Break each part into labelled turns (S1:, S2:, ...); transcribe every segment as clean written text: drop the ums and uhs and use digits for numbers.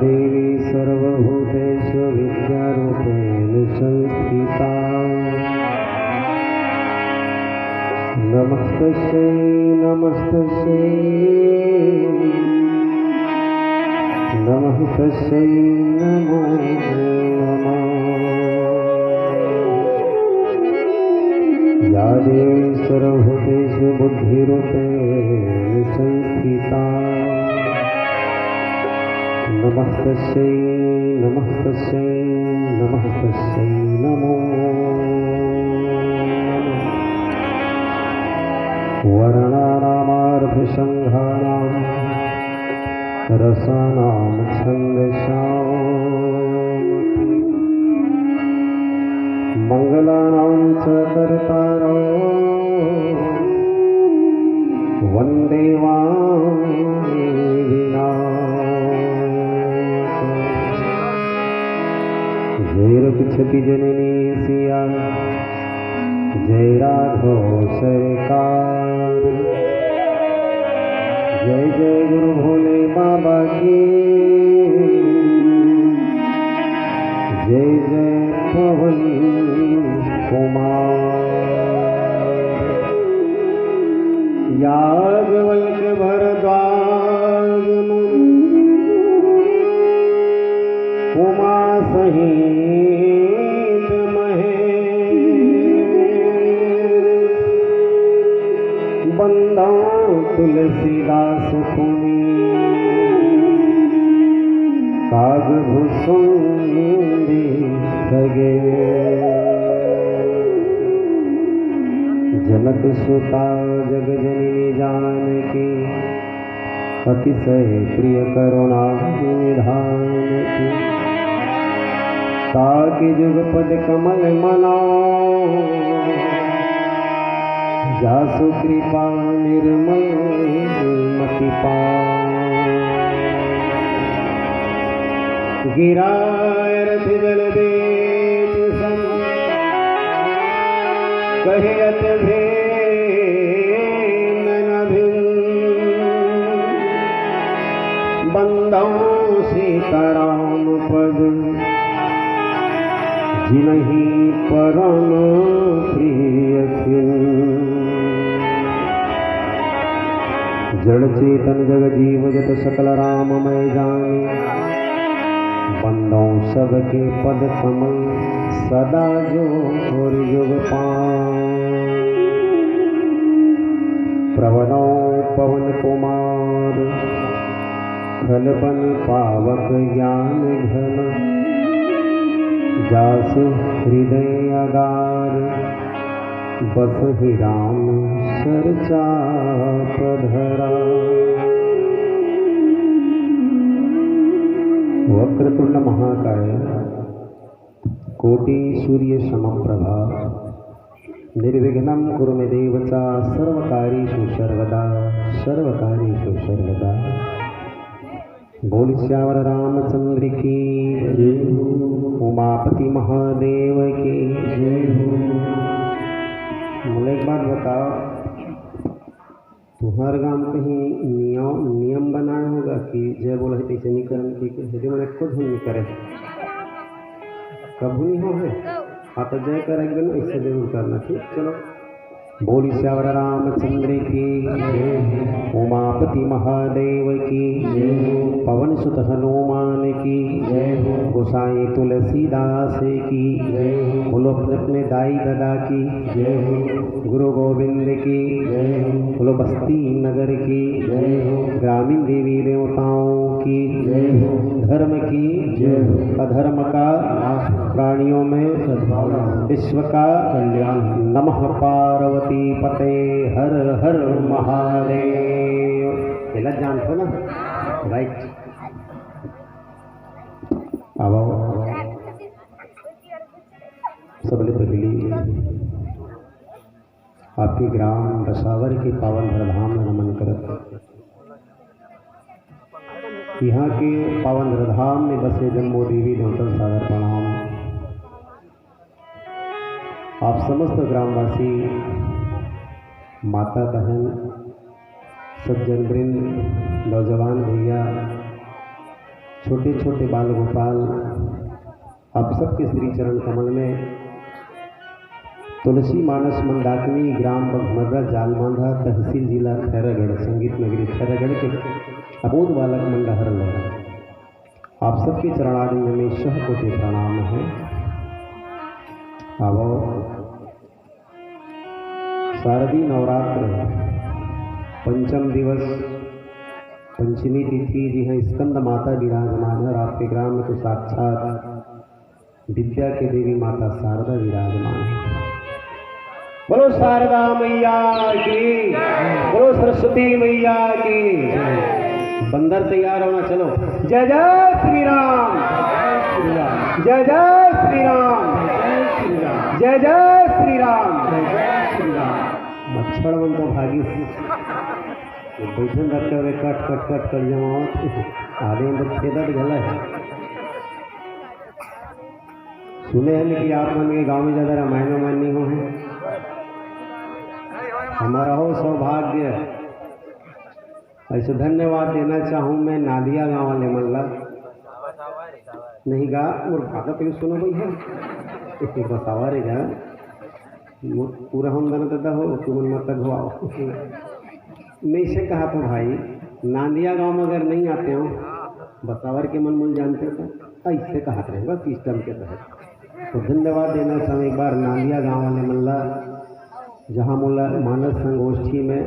S1: देवी सर्वभूतेषु विद्यारूपेण संस्थिता नमस्तस्यै नमस्तस्यै नमः तस्यै नमो नमः। या देवी सर्वभूतेषु बुद्धिरूपेण संस्थिता नमस्तस्यै नमस्तस्यै नमस्तस्यै नमो नमः। वर्णानामार्धसङ्घानां रसानां छन्दसाम् मङ्गलानां च कर्तारो वन्दे जय रघुपति जननी सिया जय राघव सरकार जय जय गुरु भोले बाबा की जय जय पवन कुमार याज्ञवल्क्य भरद्वाज उमा सहित महेश बंदा तुलसीदास पुनि कागभूषुंडी खगे जनक सुता जग जननी जानकी अतिशय प्रिय करुणा निधान की ताकि जुगपद कमल मनाओ जासु कृपा निर्मल मति पाओ। गिराय रथ जल बेच सम कहे अत भेद न भिन्न बंदौ सीताराम पद जिनहि परम प्रिय जड़ चेतन जग जीव जत सकल राममय जाने बंदों सबके पद कमल सदा जो और युग प्रवनो पवन कुमार खल बन पावक ज्ञान घन जासु हृदय अगार बस ही राम सर चाप धरा। वक्रतुंड महाकाय कोटि सूर्य समप्रभा निर्विघ्नं कुरु मे देव च सर्वकार्येषु सर्वदा बोल श्यावर रामचंद्र की जय हो उमापति महादेव की जय हो। मुझे एक बात बताओ, तुम्हारे गांव कहीं नियम बनाया होगा कि जय बोला है ऐसे नहीं करने की यदि मैंने खुद नहीं करे कब नहीं हो है हाँ तो जय करेंगे ना ऐसे जरूर करना ठीक। चलो बोली श्यावर रामचंद्र की उमापति महादेव की पवन सुत हनुमान की गोसाई तुलसीदास की बोलो अपने दाई दादा की गुरु गोविंद की बोलो बस्ती नगर की ग्रामीण देवी देवताओं की धर्म की अधर्म का प्राणियों में विश्व का कल्याण। नमः पार्वती पते हर हर महादेव। पहला जानते ना राइट। अब सबले पहली आपके ग्राम रसावर के पावन धरधाम में नमन करत। यहाँ के पावन धरधाम में बसे जम्मू देवी देवतन सादर प्रणाम। आप समस्त ग्रामवासी माता बहन सज्जन वृंद नौजवान भैया छोटे छोटे बाल गोपाल आप सबके श्री चरण कमल में तुलसी मानस मंदाकिनी ग्राम बघमर्रा जालबांधा तहसील जिला खैरागढ़ संगीत नगरी खैरागढ़ के अबोध बालक मंडहर में आप सबके चरणारिंद में शह कोटि प्रणाम है। आवो शारदीय नवरात्र पंचम दिवस पंचमी तिथि जी हैं स्कंद माता विराजमान है और आपके ग्राम में तो साक्षात विद्या के देवी माता शारदा विराजमान है। बोलो शारदा मैया की, बोलो सरस्वती मैया की। बंदर तैयार होना, चलो। जय जय श्री राम, जय जय श्री राम, जय जय श्री राम, जय श्री राम। मच्छर बन तो भागी बैठन रखे हुए कट कट कट कर जमावत आधे अंदर खेदत गला है। सुने हैं कि आप मन के गाँव में ज़्यादा रामायण वामायण नहीं हो है। हमारा हो सौभाग्य। ऐसे धन्यवाद देना चाहूँ मैं नादिया गाँव वाले मल्ला नहीं गा और भागा पे सुनो भाई है बसावा रे जा पूरा हम दन तदा हो तुम मत घुआओ। मैं इसे कहा तो भाई नांदिया गांव में अगर नहीं आते हो बसावर के मन मूल जानते हो इससे कहा रहेगा सिस्टम के तहत। तो धन्यवाद देना चाहूँ एक बार नांदिया गांव वाले मल्ला जहाँ मुल्ला मानस संगोष्ठी में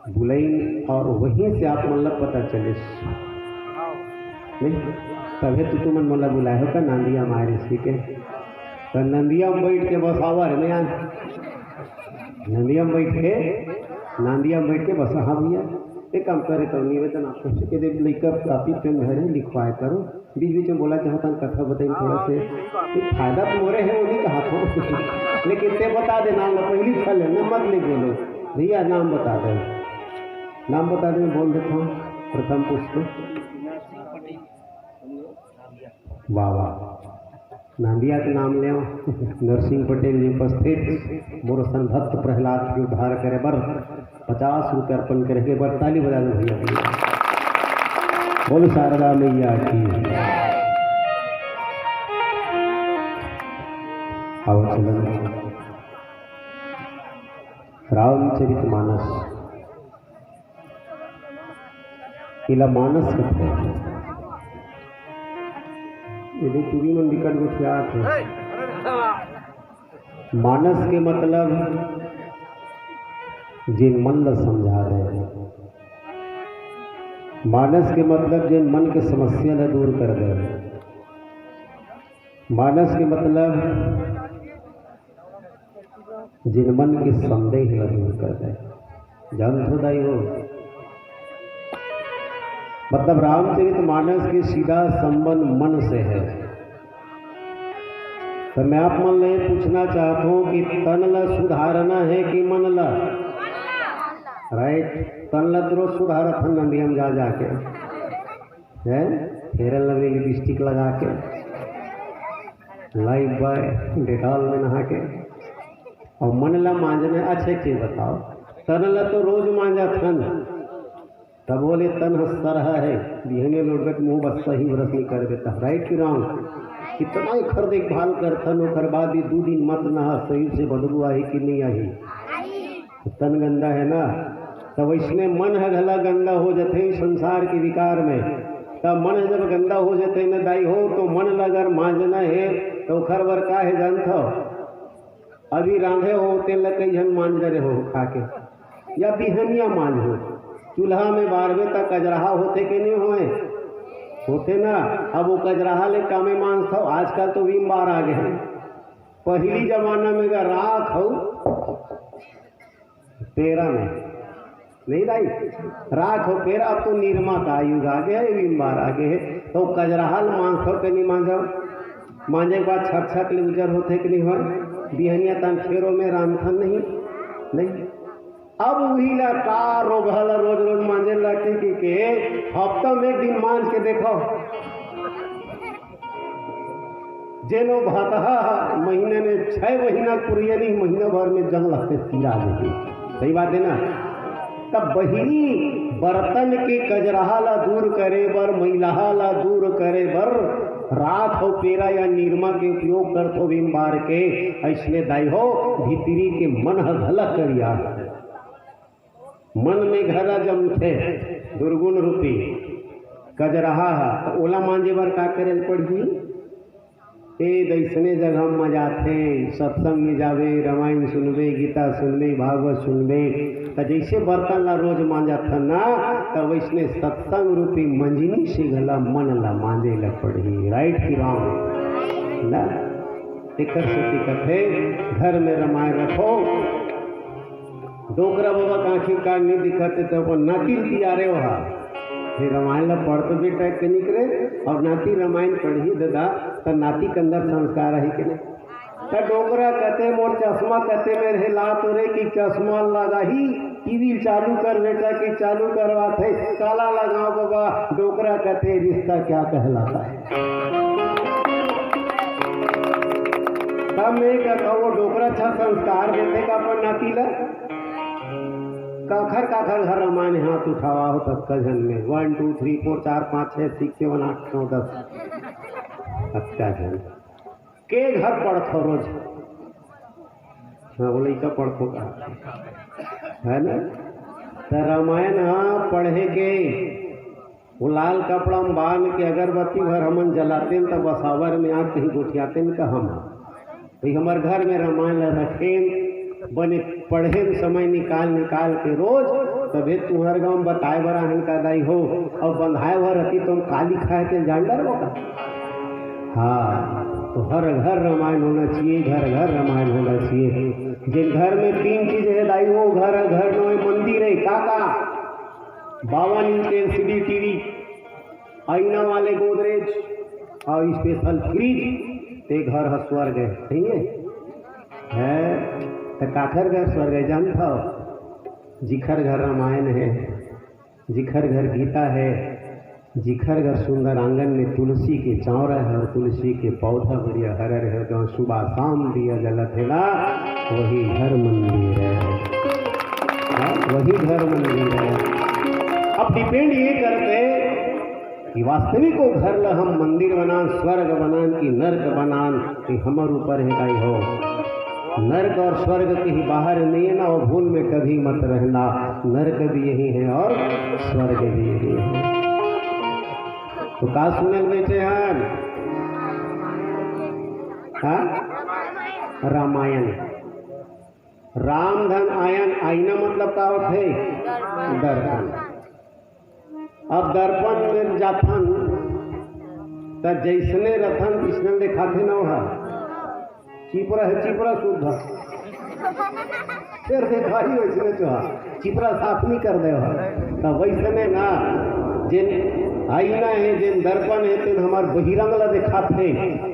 S1: बुलाई और वहीं से आप मतलब पता चले नहीं तभी तो तुम मुल्ला बुलाए हो का नांदिया मारे ठीक है। तो नंदिया में बैठ के बसावर में नंदिया में बैठ के बस। हाँ भैया एक काम करे करो निवेदन आपको लेकर काफ़ी पेन भरे लिखवाए करो। बीच बीच में बोला चाहता हूँ कथा बताइए थोड़ा से एक फायदा तो मोरे है वो नहीं कहा था लेकिन ते बता दे नाम पहली फल है मत नहीं बोलो भैया नाम बता दे मैं बोल देता हूँ। प्रथम पुष्प वाह वाह नांदिया के नाम ले नरसिंह पटेल जी उपस्थित मोरसन भक्त प्रहलाद की उद्धार करे बर 50 रुपये अर्पण करके बर ताली बजा दो भैया। बोल शारदा मैया की। आओ चलन रामचरित मानस इला मानस कथे यदि पूरी में निकट गुठियात है। मानस के मतलब जिन मन ल समझा रहे, मानस के मतलब जिन मन के समस्या ल दूर कर दे, मानस के मतलब जिन मन के संदेह ल दूर कर दे। जान तो दाई हो मतलब रामचरित मानस के सीधा संबंध मन से है। तो मैं आप मन ले पूछना चाहता हूँ कि तन ला सुधारना है कि मन ला? राइट, तन ला तो सुधारत हन नंदियम जा जाके है फेरन लगे लिपस्टिक लगा के लाइफ बॉय डेटॉल में नहा के और मन ला मांझने। अच्छे चीज बताओ तन ला तो रोज मांझा थन तब बोले तन सरह है बिहने लोग मुँह बस सही व्रत नहीं कर देता। राइट कि रॉन्ग? कितना खर देखभाल करथन ओकर बाद भी 2 दिन मत नहा सही से बदबू आई कि नहीं आई तो तन गंदा है ना। तब इसमें मन है गला गंदा हो जाते संसार के विकार में। तब मन जब गंदा हो जाते न दाई हो तो मन लगर मांझना है तो खर बर का है जानत हो अभी रांधे हो तेल कई जन मांझ रहे हो खा के या बिहनिया मांझ हो चूल्हा में 12 तक कजराहा होते कि नहीं होते ना। अब वो कजराहा ले कामे मांस था आजकल तो विम बार आ गए। पहली जमाना में अगर राख हो 13 में नहीं दाई राख हो फिर अब तो निरमा का युग आ गया है विम बार आ गए है। तो कजराहा मांस हो कि नहीं मांझो मांझे के बाद छक छक ले उजर होते कि नहीं हो बिहनिया तन फेरों में रांधन नहीं। अब वही ला का रोगल रोज रोज मांझे लगते कि हफ्ता में 1 दिन मांझ के देखो जेनो भाता महीने में 6 महीना पुरिया नहीं महीना भर में जंग लगते तीरा देती। सही बात है ना। तब बहिरी बर्तन के कजरहा ला दूर करे बर, मैलहा ला दूर करे बर राख हो पेरा या निरमा के उपयोग करथो बिन बार के। ऐसने दाई हो भीतरी के मन घलक करिया, मन में घरा जमथे दुर्गुण रूपी कजरहा तो ओला मांझे बर का करे पड़ही। दैसने जगह मजा थे, सत्संग में जावे, रामायण सुनबे, गीता सुनबे, भागवत सुनबे, तो जैसे बर्तन ला रोज मांजा था ना, तो वैसने सत्संग रूपी मंजनी से गला मन ला मांजे ला पड़ी। राइट की रॉन्ग ना एक कथे घर में रामायण रखो। डोकरा बाबा कांखी काट नहीं दिखाते तो वो नाती तियारे वहा फिर रामायण ला पढ़ तो बेटा के निकले और नाती रामायण पढ़ी दादा तो नाती के अंदर संस्कार है कि नहीं। तो डोकरा कहते मोर चश्मा कहते मेरे ला तो रे कि चश्मा लगा ही टीवी चालू कर बेटा की चालू करवाते ताला लगाओ बाबा। डोकरा कहते रिश्ता क्या कहलाता है। तब मैं कहता वो डोकरा अच्छा संस्कार देते का अपन नाती ला काखर काखर घर रामायण हाथ उठावा हो तब कजन में 1 2 3 4 5 6 6 7 8 9 10 अच्छा जन के घर पढ़ो रोज। हाँ बोले क्या पढ़ो का है ना। तो रामायण हाँ पढ़े के वो लाल कपड़ा में बांध के अगरबत्ती भर हमन जलाते तब बसावर में आग कहीं गोठियाते का हम भाई हमारे घर में रामायण रखे बने पढ़े समय निकाल के रोज तबे तुम्हारे गाँव बताए बरा हन का दाई हो और बंधाए भर रहती तुम काली खाए थे जान डर होगा। हाँ तो हर घर रामायण होना चाहिए, घर घर रामायण होना चाहिए। जिन घर में 3 चीजें है दाई हो घर घर नो मंदिर है काका 52 इंच LCD टीवी, आईना वाले गोदरेज और स्पेशल फ्रिज, ते घर स्वर्ग है सही है। तो काखर घर स्वर्ग है जानता हो। जिखर घर रामायण है, जिखर घर गीता है, जिखर घर सुंदर आंगन में तुलसी के चौरा है और तुलसी के पौधा बढ़िया हरर है जो सुबह शाम दिया जलत है ना वही घर मंदिर है। वही घर मंदिर है। अब डिपेंड ये करते कि वास्तविक को घर ला हम मंदिर बनान, स्वर्ग बनान कि नर्क बनान, कि हमारे ऊपर है काई हो। नर्क और स्वर्ग कहीं बाहर नहीं है ना, और भूल में कभी मत रहना। नर्क भी यही है और स्वर्ग भी यही है। तो का सुनल बैठे हैं हाँ? रामायण राम धन आयन, आईना मतलब का होता है दर्पण। अब दर्पण में जाथन तो जैसने रथन कृष्ण दिखाते न वहा चिपरा है, चिपरा शुद्ध फिर दिखाई वैसने चुहा चिपरा साफ नहीं कर दे तो वैसने ना जिन आईना है जिन दर्पण है तिन हमार बहिरंग ला दिखाते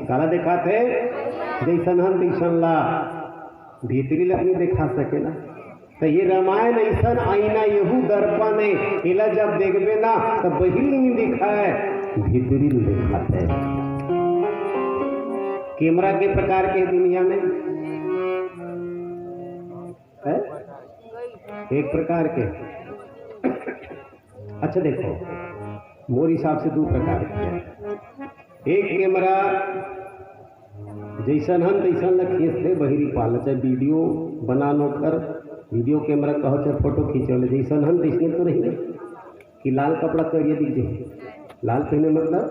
S1: काला दिखाते जैसन हम तैसन ला भीतरी ला नहीं दिखा सकेला। तो ये रामायण ऐसा आईना यहू दर्पण है, इला जब देखबे ना तो बहिरी नहीं दिखा है भीतरी नहीं दिखाते है। कैमरा के प्रकार के दुनिया में है एक प्रकार के। अच्छा देखो मोर हिसाब से 2 प्रकार के। एक कैमरा जैसन हम तैसन ला खींचते बहिरी पाल, चाहे वीडियो बनानो कर वीडियो कैमरा कहो चाहे फोटो खींचो जैसन हम तैसने तो नहीं कि लाल कपड़ा करिए दिख जाए। लाल पहने मतलब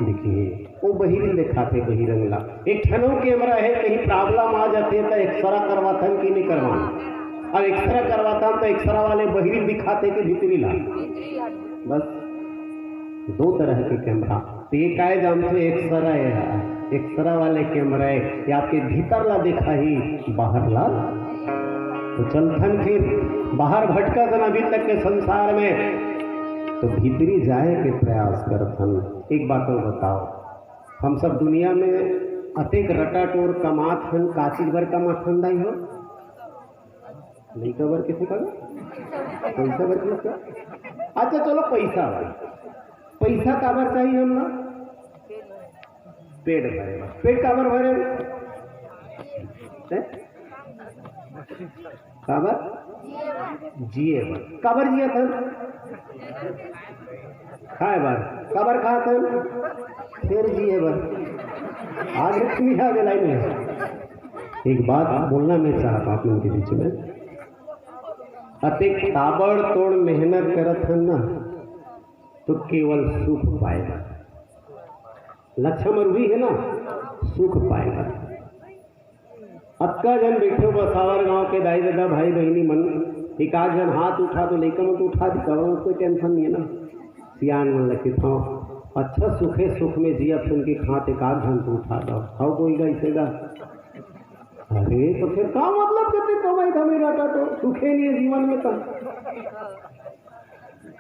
S1: देखिए वो बहिरी दिखाते बहिरंगला। एक ठनो कैमरा है कहीं प्रॉब्लम आ जाती है तो एक्सरा करवाता कि नहीं करवाना, और एक्सरा करवाता तो एक्सरा वाले बहिरी दिखाते कि भीतरी ला। बस 2 तरह के कैमरा। तो ये काय जानते एक्सरा है, एक्सरा वाले कैमरा है ये आपके भीतर ला देखा ही बाहर ला। तो चलथन फिर बाहर भटका था अभी तक के संसार में तो भीतरी जाए के प्रयास करथन। एक बात और बताओ, हम सब दुनिया में अतेक रटाटोर कमात हन, काची भर कमात हन दाई हो नहीं कबर किसी का पैसा भर क्या। अच्छा चलो पैसा भाई, पैसा काबर चाहिए हम ना पेट भरे, पेट काबर भरे काबर जिए बर काबर जिया था खाए बर काबर खा था फिर जिए बर आज लक्ष्मी आ गई लाइन में। एक बात बोलना मैं चाहता आप लोगों के बीच में, अति ताबड़तोड़ मेहनत करत हन ना तो केवल सुख पाएगा। लक्ष्मण भी है ना सुख पाएगा। अक्का जन बैठे बसावर गांव के दाई दादा भाई बहनी मन एक आध जन हाथ उठा तो लेकर मत उठा दिखा कोई टेंशन नहीं है ना। सियान मन लगे था अच्छा सुखे सुख में जिया फिर उनके खाते एक आध जन तो उठा दो खाओ कोई गईसेगा। अरे तो फिर क्या मतलब करते कमाई था मेरा तो सुखे नहीं है जीवन में तब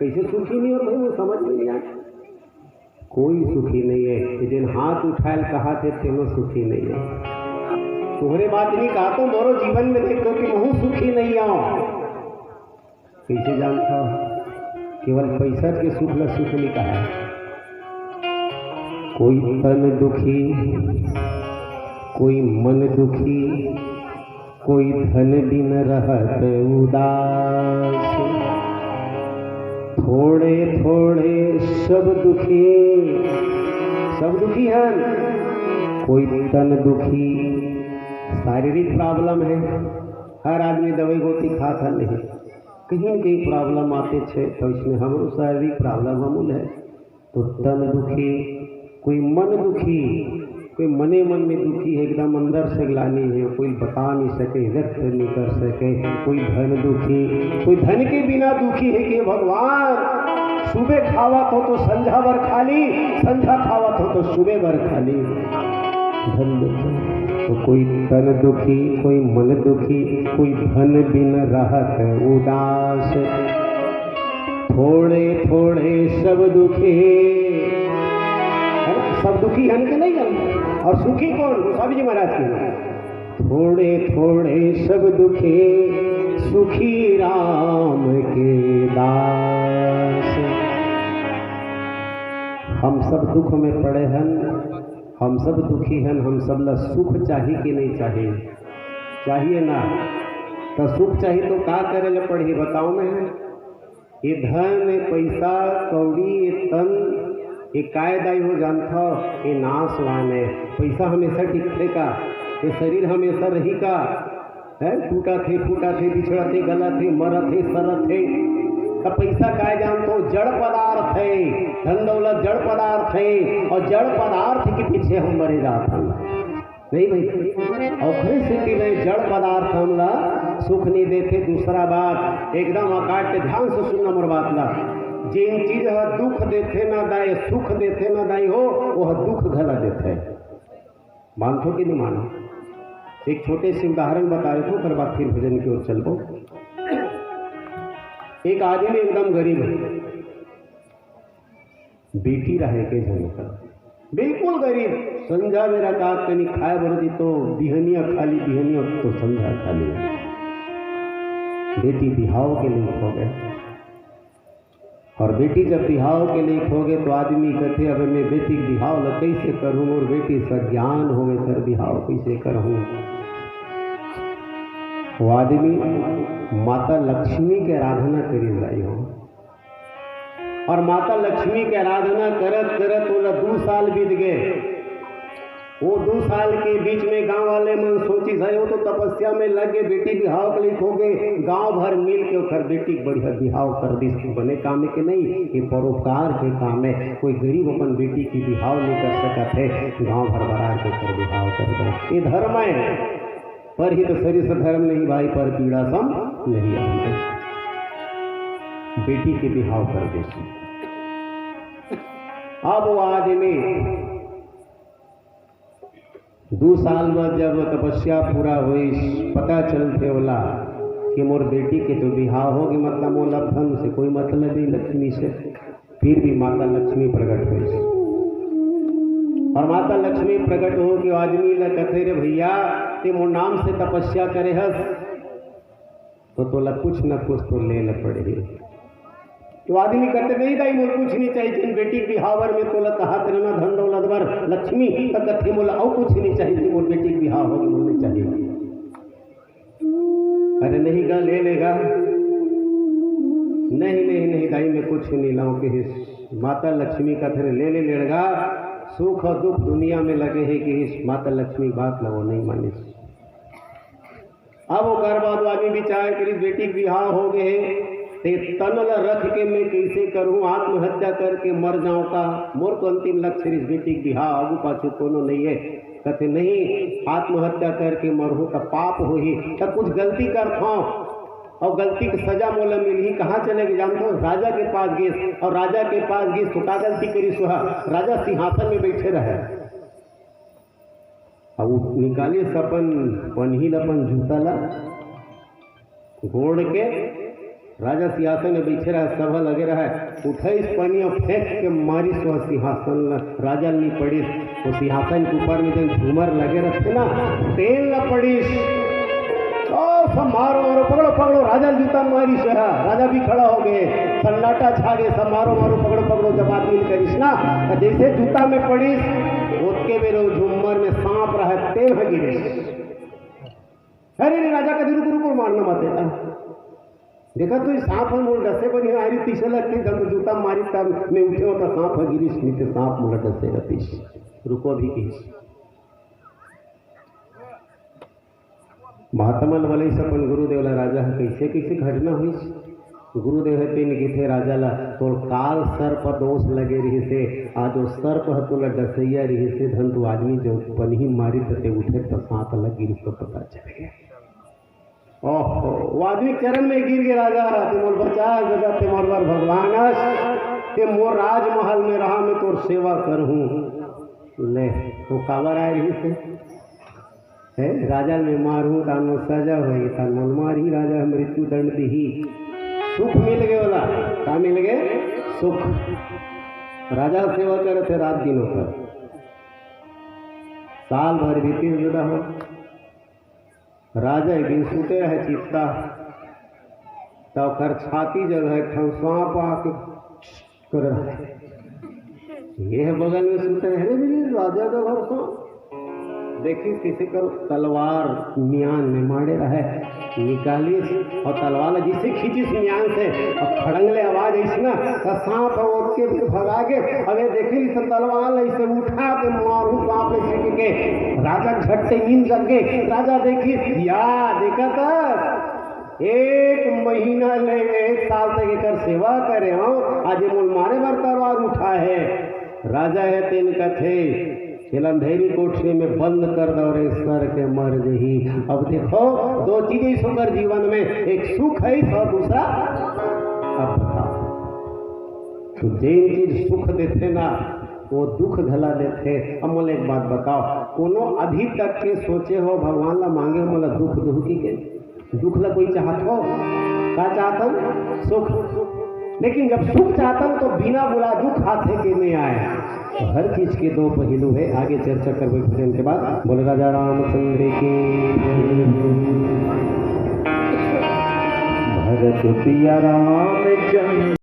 S1: कैसे सुखी नहीं और भाई वो समझ में नहीं आया। कोई सुखी नहीं है जिन हाथ उठाए कहा थे तीनों सुखी नहीं है। तुम्हारे बात नहीं कहा तो मोरो जीवन में देखो कि महू सुखी नहीं आओ कैसे जानता केवल पैसा के सुख ल सुख नहीं कहा। कोई तन दुखी कोई मन दुखी कोई धन बिन रहत उदास थोड़े थोड़े सब दुखी हैं। कोई तन दुखी शारीरिक प्रॉब्लम है हर आदमी दवाई गोटी खाता नहीं कहीं न कहीं प्रॉब्लम आते छे तो इसमें हमारो शारीरिक प्रॉब्लम हमूल है तो तन दुखी कोई मन दुखी कोई मने मन में दुखी है एकदम अंदर से ग्लानी है कोई बता नहीं सके व्यक्त नहीं कर सके। कोई धन दुखी कोई धन के बिना दुखी है कि भगवान सुबह खावत हो तो संझा भर खाली संझा खावत हो तो सुबह भर खाली। धन दुखी तो कोई तन दुखी कोई मन दुखी कोई धन बिन रहत उदास थोड़े थोड़े सब दुखी है ना। सब दुखी हन के नहीं हन और सुखी कौन स्वामी जी महाराज के थोड़े थोड़े सब दुखी सुखी राम के दास। हम सब दुख में पड़े हन हम सब दुखी हैं हम सब ला सुख चाहिए कि नहीं चाहिए चाहिए ना तो सुख चाहिए तो का करे ला पड़ी बताओ मैं। ये धन ये पैसा कौड़ी ये तन ये कायदाई हो जानता ये नाशवान है। पैसा हमेशा टिकते का ये शरीर हमेशा रही का है टूटा थे फूटा थे बिछड़ा थे गला थे मरा थे सरा थे। पैसा काय जानते जड़ पदार्थ है धन दौलत जड़ पदार्थ है और जड़ पदार्थ के पीछे हम मरे जाते हैं नहीं भाई औखरी स्थिति में जड़ पदार्थ हमला सुख नहीं देते। दूसरा बात एकदम आकाश के ध्यान से सुनना मोर बात ला जिन चीज दुख देते ना दाए सुख देते ना दाई हो वह दुख घला देते मानतो कि नहीं मानो। एक छोटे से उदाहरण बताए थे फिर बात फिर भजन की ओर चलो। एक आदमी एकदम गरीब है बेटी रहे के झनकर बिल्कुल गरीब संझा मेरा का कहीं खाए बरती तो बिहनिया खाली बिहनिया तो संझा खाली। बेटी बिहाव के लिए खो गए और बेटी जब बिहाव के लिए खो गए तो आदमी कहते अब मैं बेटी बिहाव ल कैसे करूँ और बेटी सज्ञान हो गए फिर बिहाव कैसे करूँ। वो आदमी माता लक्ष्मी की आराधना करी जाई हो और माता लक्ष्मी की आराधना करत करत वो 2 साल बीत गए। वो 2 साल के बीच में गांव वाले मन सोची जाए वो तो तपस्या में लगे बेटी बिहाव के लिए हो गए गांव भर मिल के ओखर बेटी बढ़िया बिहाव कर दी बने काम के नहीं ये परोपकार के काम है। कोई गरीब अपन बेटी की बिहाव नहीं कर सकते थे गांव भर बरार के कर बिहाव कर दो ये धर्म है पर ही तो शरीर से धर्म नहीं भाई पर पीड़ा सम नहीं आते बेटी के बिहाव कर दे। अब वो आदमी 2 साल बाद जब तपस्या पूरा हुई पता चलते बोला कि मोर बेटी के तो बिहाव होगी मतलब मोला धन से कोई मतलब नहीं लक्ष्मी से। फिर भी माता लक्ष्मी प्रकट हुई और माता लक्ष्मी प्रकट हो कि आदमी न कहते रे भैया ते मोर नाम से तपस्या करे हस तो तोला कुछ न कुछ तो ले ल पड़े। तो आदमी कहते नहीं दाई मोर कुछ नहीं चाहिए जिन बेटी बिहावर में तोला कहा तेरा धन दौलत भर लक्ष्मी तक कथे मोला और कुछ नहीं चाहिए मोर बेटी बिहाव होगी मोर नहीं चाहिए। अरे नहीं गा, ले लेगा। नहीं नहीं नहीं दाई, मैं कुछ नहीं लाऊं कि माता लक्ष्मी का थे ले लेगा। सुख और दुख दुनिया में लगे है कि इस माता लक्ष्मी बात लो नहीं मानी। अब वो कर बाद आदमी विचार करी बेटी विवाह हो गए ते तनल रख के मैं कैसे करूं, आत्महत्या करके मर जाऊं का। मोर तो अंतिम लक्ष्य इस बेटी विवाह आगू पाछू कोनो नहीं है। कहते नहीं आत्महत्या करके मरहूं तो पाप हो ही, तब कुछ गलती करता और गलती की सजा मोला मिली। कहाँ चले गए जानते हो? राजा के पास गए और राजा के पास गए तो का गलती करी सुहा। राजा सिंहासन में बैठे रहे, अब निकालिए सपन पन्ही अपन जूता ला घोड़ के राजा सिंहासन में बैठे रहा, सभा लगे रहा, उठे इस पनिया फेंक के मारी सो सिंहासन राजा नहीं पड़ी। वो सिंहासन के ऊपर में जो झूमर लगे रहते ना, तेल न पड़ी। सब मारो मारो पकड़ो पकड़ो, राजा जूता मारी से। राजा भी खड़ा हो गए, सन्नाटा छा गए, सब मारो मारो पकड़ो पकड़ो। जब आदमी करीस ना जैसे जूता में पड़ी उसके बेरो झूमर में सांप रहा, तेल है गिरे। अरे राजा का रुको रुको मारना मत। देखा तो सांप हम मोल डसे बनी हमारी पीछे लगती जब जूता मारी तब मैं उठे होता सांप है गिरीश नीचे सांप मोला डसेगा पीछे। रुको भी की महात्मा वाले सपन गुरुदेव ला राजा कैसे कैसे घटना हुई। गुरुदेव है तीन गिथे राजा ला तो काल सर्प दोष लगे रही से आज वो सर्प है तो डसैया रही से धन तो आदमी जो पन्ही मारी ते उठे तो सांप लग गिरी तो पता चल गया। ओहो वो आदमी चरण में गिर गया। राजा ते मोर बचा जगह ते मोर बार भगवान ते मोर राजमहल में रहा मैं तोर सेवा करहूँ। ले वो कावर आए रही से है राजा में मारूं तान सजा हुई तान मन मारी राजा मृत्यु दंड दी। सुख मिल गए वाला क्या मिल गए? सुख। राजा सेवा करे थे रात दिनों पर, साल भर बीती जुदा हो। राजा एक दिन सूते रहे चित्ता तो कर छाती जब है सांप आके कर ये बगल में सूते रहे राजा का घर सांप देखी किसी करो तलवार मियान में मारे रहे निकाली और तलवार जिसे खींची मियान से और खड़ंगले आवाज ऐसी ना तो सांप के भी भगा के अबे देखी तो तलवार ऐसे उठा के मारू सांप ऐसे के राजा झटते नींद जग गए। राजा देखी या देखा था एक महीना ले 1 साल तक कर सेवा करे हो, आज मुल मारे भर तलवार उठा है। राजा है तीन कथे अंधेरी कोठरी में बंद कर दो रे सर के मर जही। अब देखो दो चीजें सुंदर जीवन में, एक सुख है और दूसरा अब बताओ तो जिन चीज सुख देते ना वो दुख घला देते। अब मोला एक बात बताओ, कोनो अभी तक के सोचे हो भगवान ला मांगे हो मोला दुख दुखी के दुख ला कोई चाहत हो? क्या चाहता? सुख। लेकिन जब सुख चाहता तो बिना बुला दुख हाथे के नहीं आए। तो हर चीज के दो पहलू है, आगे चर्चा करवे भजन के बाद। बोले राजा रामचंद्र की भरत पिया रामचंद्र।